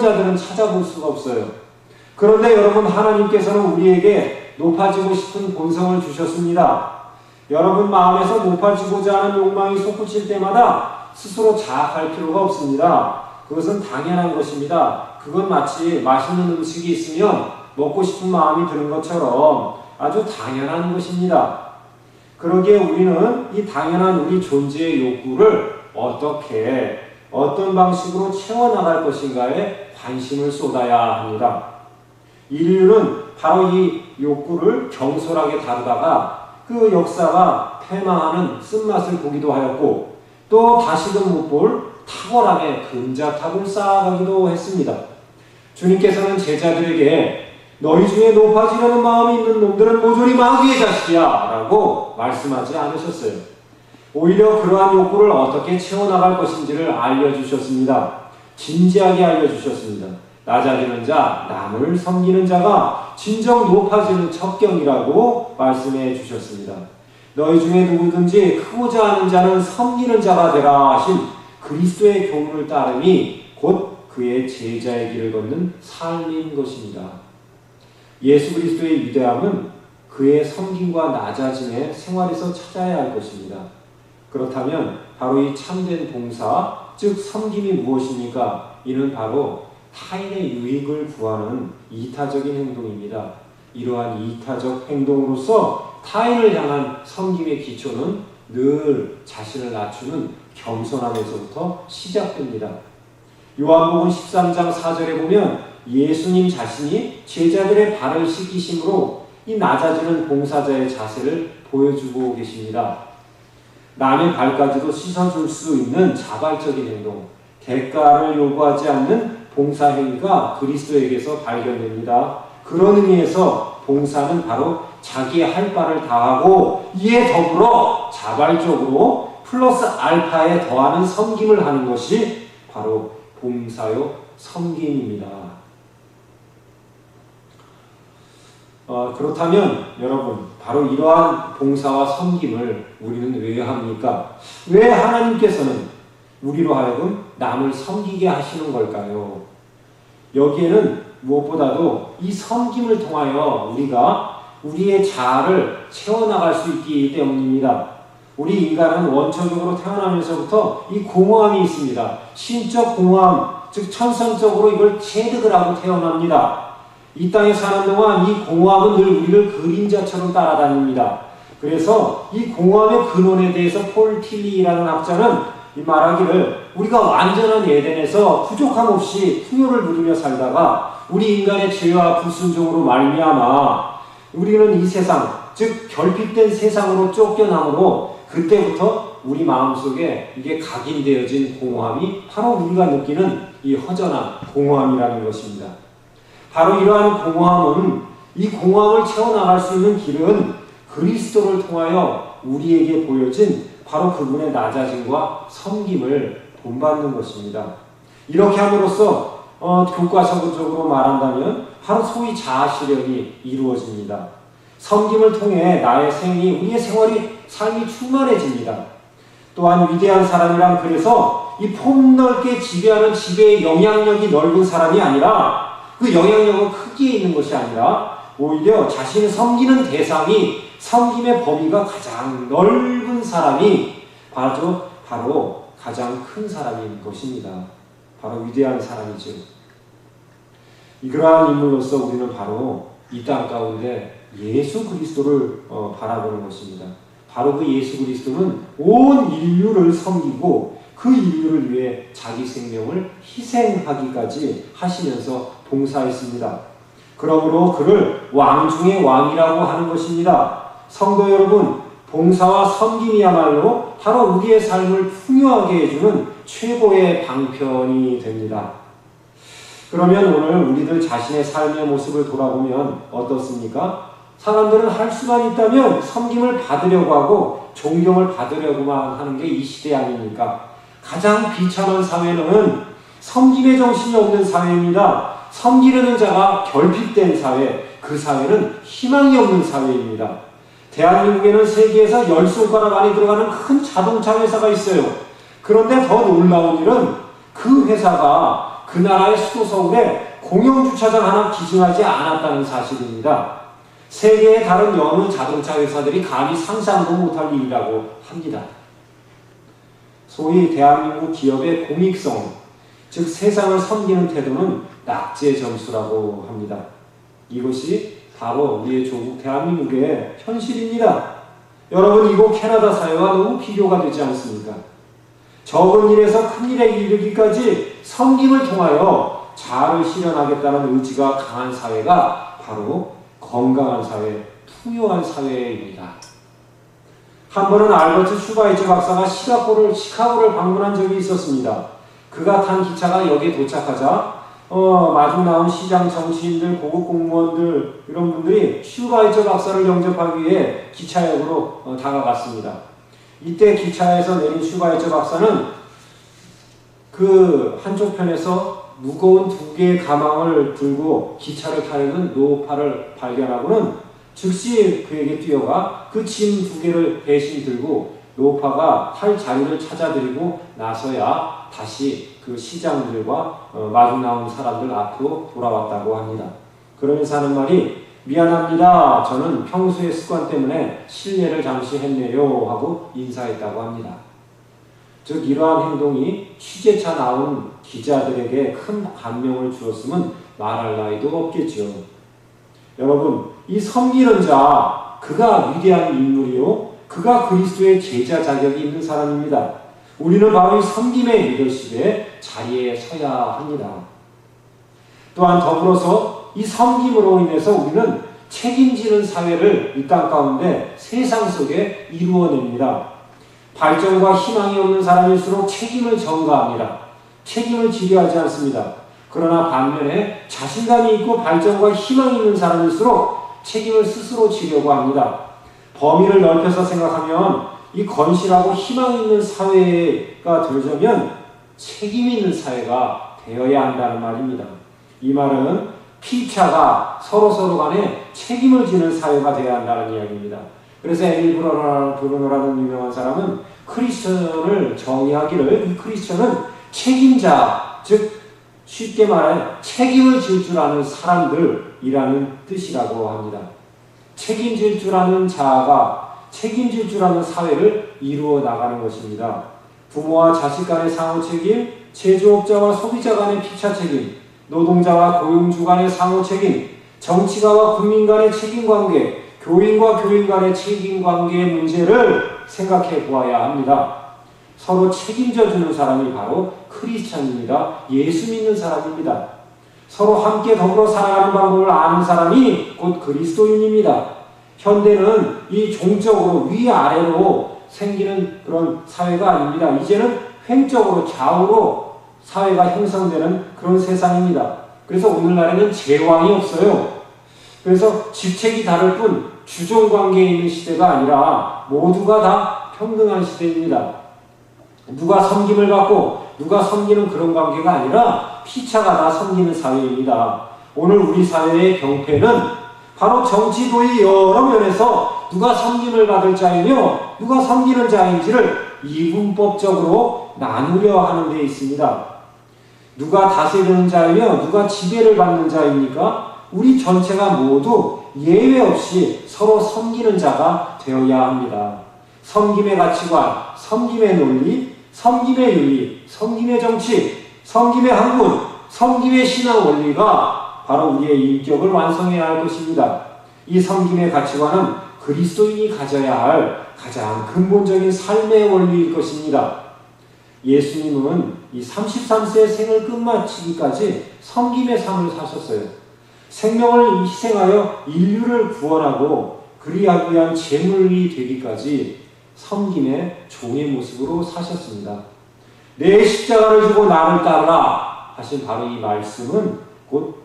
자들은 찾아볼 수가 없어요. 그런데 여러분, 하나님께서는 우리에게 높아지고 싶은 본성을 주셨습니다. 여러분 마음에서 높아지고자 하는 욕망이 솟구칠 때마다 스스로 자학할 필요가 없습니다. 그것은 당연한 것입니다. 그건 마치 맛있는 음식이 있으면 먹고 싶은 마음이 드는 것처럼 아주 당연한 것입니다. 그러기에 우리는 이 당연한 우리 존재의 욕구를 어떻게, 어떤 방식으로 채워나갈 것인가에 관심을 쏟아야 합니다. 인류는 바로 이 욕구를 경솔하게 다루다가 그 역사가 패망하는 쓴맛을 보기도 하였고, 또 다시금 못 볼 탁월함의 금자탑을 쌓아가기도 했습니다. 주님께서는 제자들에게 너희 중에 높아지려는 마음이 있는 놈들은 모조리 마귀의 자식이야 라고 말씀하지 않으셨어요. 오히려 그러한 욕구를 어떻게 채워나갈 것인지를 알려주셨습니다. 진지하게 알려주셨습니다. 낮아지는 자, 남을 섬기는 자가 진정 높아지는 첩경이라고 말씀해 주셨습니다. 너희 중에 누구든지 크고자 하는 자는 섬기는 자가 되라 하신 그리스도의 교훈을 따름이 곧 그의 제자의 길을 걷는 삶인 것입니다. 예수 그리스도의 위대함은 그의 섬김과 낮아짐의 생활에서 찾아야 할 것입니다. 그렇다면 바로 이 참된 봉사, 즉 섬김이 무엇입니까? 이는 바로 타인의 유익을 구하는 이타적인 행동입니다. 이러한 이타적 행동으로서 타인을 향한 섬김의 기초는 늘 자신을 낮추는 겸손함에서부터 시작됩니다. 요한복음 13장 4절에 보면 예수님 자신이 제자들의 발을 씻기심으로 이 낮아지는 봉사자의 자세를 보여주고 계십니다. 남의 발까지도 씻어줄 수 있는 자발적인 행동, 대가를 요구하지 않는 봉사행위가 그리스도에게서 발견됩니다. 그런 의미에서 봉사는 바로 자기의 할 바를 다하고 이에 더불어 자발적으로 플러스 알파에 더하는 섬김을 하는 것이 바로 봉사요 섬김입니다. 그렇다면 여러분, 바로 이러한 봉사와 섬김을 우리는 왜 합니까? 왜 하나님께서는 우리로 하여금 남을 섬기게 하시는 걸까요? 여기에는 무엇보다도 이 섬김을 통하여 우리가 우리의 자아를 채워나갈 수 있기 때문입니다. 우리 인간은 원초적으로 태어나면서부터 이 공허함이 있습니다. 신적 공허함, 즉 천성적으로 이걸 체득을 하고 태어납니다. 이 땅에 사는 동안 이 공허함은 늘 우리를 그림자처럼 따라다닙니다. 그래서 이 공허함의 근원에 대해서 폴 틸리라는 학자는 이 말하기를 우리가 완전한 에덴에서 부족함 없이 풍요를 누리며 살다가 우리 인간의 죄와 불순종으로 말미암아 우리는 이 세상, 즉 결핍된 세상으로 쫓겨나므로 그때부터 우리 마음속에 이게 각인되어진 공허함이 바로 우리가 느끼는 이 허전한 공허함이라는 것입니다. 바로 이러한 공허함은, 이 공허함을 채워나갈 수 있는 길은 그리스도를 통하여 우리에게 보여진 바로 그분의 낮아짐과 섬김을 본받는 것입니다. 이렇게 함으로써 교과서적으로 말한다면 바로 소위 자아실현이 이루어집니다. 섬김을 통해 나의 생이, 우리의 삶이 충만해집니다. 또한 위대한 사람이란 그래서 이 폭넓게 지배하는 지배의 영향력이 넓은 사람이 아니라 그 영향력은 크기에 있는 것이 아니라 오히려 자신을 섬기는 대상이, 섬김의 범위가 가장 넓은 사람이 바로 가장 큰 사람인 것입니다. 바로 위대한 사람이죠. 이러한 인물로서 우리는 바로 이 땅 가운데 예수 그리스도를 바라보는 것입니다. 바로 그 예수 그리스도는 온 인류를 섬기고 그 인류를 위해 자기 생명을 희생하기까지 하시면서 봉사했습니다. 그러므로 그를 왕 중의 왕이라고 하는 것입니다. 성도 여러분, 봉사와 섬김이야말로 바로 우리의 삶을 풍요하게 해주는 최고의 방편이 됩니다. 그러면 오늘 우리들 자신의 삶의 모습을 돌아보면 어떻습니까? 사람들은 할 수만 있다면 섬김을 받으려고 하고 존경을 받으려고만 하는 게 이 시대 아닙니까? 가장 비참한 사회는 섬김의 정신이 없는 사회입니다. 섬기려는 자가 결핍된 사회, 그 사회는 희망이 없는 사회입니다. 대한민국에는 세계에서 10손가락 안에 들어가는 큰 자동차 회사가 있어요. 그런데 더 놀라운 일은 그 회사가 그 나라의 수도 서울에 공영주차장 하나 기증하지 않았다는 사실입니다. 세계의 다른 여느 자동차 회사들이 감히 상상도 못할 일이라고 합니다. 소위 대한민국 기업의 공익성, 즉 세상을 섬기는 태도는 낙제 점수라고 합니다. 이것이 바로 우리의 조국 대한민국의 현실입니다. 여러분, 이곳 캐나다 사회와 너무 비교가 되지 않습니까? 적은 일에서 큰 일에 이르기까지 섬김을 통하여 자아를 실현하겠다는 의지가 강한 사회가 바로 건강한 사회, 풍요한 사회입니다. 한 번은 알버트 슈바이처 박사가 시카고를 방문한 적이 있었습니다. 그가 탄 기차가 여기에 도착하자 마중 나온 시장, 정치인들, 고급 공무원들 이런 분들이 슈바이처 박사를 영접하기 위해 기차역으로 다가갔습니다. 이때 기차에서 내린 슈바이처 박사는 그 한쪽 편에서 무거운 두 개의 가방을 들고 기차를 타려는 노파를 발견하고는 즉시 그에게 뛰어가 그 짐 두 개를 대신 들고 노파가 탈 자리를 찾아드리고 나서야 다시 그 시장들과 마주 나온 사람들 앞으로 돌아왔다고 합니다. 그러면서 하는 말이 미안합니다. 저는 평소의 습관 때문에 실례를 잠시 했네요 하고 인사했다고 합니다. 즉 이러한 행동이 취재차 나온 기자들에게 큰 감명을 주었으면 말할 나위도 없겠죠. 여러분, 이 섬기는 자, 그가 위대한 인물이요, 그가 그리스도의 제자 자격이 있는 사람입니다. 우리는 바로 이 섬김의 리더십의 자리에 서야 합니다. 또한 더불어서 이 섬김으로 인해서 우리는 책임지는 사회를 이 땅 가운데 세상 속에 이루어냅니다. 발전과 희망이 없는 사람일수록 책임을 전가합니다. 책임을 지려하지 않습니다. 그러나 반면에 자신감이 있고 발전과 희망이 있는 사람일수록 책임을 스스로 지려고 합니다. 범위를 넓혀서 생각하면 이 건실하고 희망 있는 사회가 되려면 책임 있는 사회가 되어야 한다는 말입니다. 이 말은 피차가 서로 간에 책임을 지는 사회가 되어야 한다는 이야기입니다. 그래서 에밀 브루너라는 유명한 사람은 크리스천을 정의하기를, 이 크리스천은 책임자, 즉 쉽게 말해 책임을 질 줄 아는 사람들이라는 뜻이라고 합니다. 책임질 줄 아는 자아가 책임질 줄 아는 사회를 이루어 나가는 것입니다. 부모와 자식 간의 상호 책임, 제조업자와 소비자 간의 피차 책임, 노동자와 고용주 간의 상호 책임, 정치가와 국민 간의 책임 관계, 교인과 교인 간의 책임 관계의 문제를 생각해 보아야 합니다. 서로 책임져 주는 사람이 바로 크리스찬입니다. 예수 믿는 사람입니다. 서로 함께 더불어 살아가는 방법을 아는 사람이 곧 그리스도인입니다. 현대는 이 종적으로 위아래로 생기는 그런 사회가 아닙니다. 이제는 횡적으로 좌우로 사회가 형성되는 그런 세상입니다. 그래서 오늘날에는 제왕이 없어요. 그래서 직책이 다를 뿐 주종관계에 있는 시대가 아니라 모두가 다 평등한 시대입니다. 누가 섬김을 받고 누가 섬기는 그런 관계가 아니라 피차가 다 섬기는 사회입니다. 오늘 우리 사회의 병폐는 바로 정치도의 여러 면에서 누가 섬김을 받을 자이며 누가 섬기는 자인지를 이분법적으로 나누려 하는 데 있습니다. 누가 다스리는 자이며 누가 지배를 받는 자입니까? 우리 전체가 모두 예외 없이 서로 섬기는 자가 되어야 합니다. 섬김의 가치관, 섬김의 논리, 섬김의 윤리, 섬김의 정치, 섬김의 학문, 섬김의 신앙 원리가 바로 우리의 인격을 완성해야 할 것입니다. 이 섬김의 가치관은 그리스도인이 가져야 할 가장 근본적인 삶의 원리일 것입니다. 예수님은 이 33세의 생을 끝마치기까지 섬김의 삶을 사셨어요. 생명을 희생하여 인류를 구원하고 그리하기 위한 제물이 되기까지 섬김의 종의 모습으로 사셨습니다. 내 십자가를 지고 나를 따르라 하신 바로 이 말씀은 곧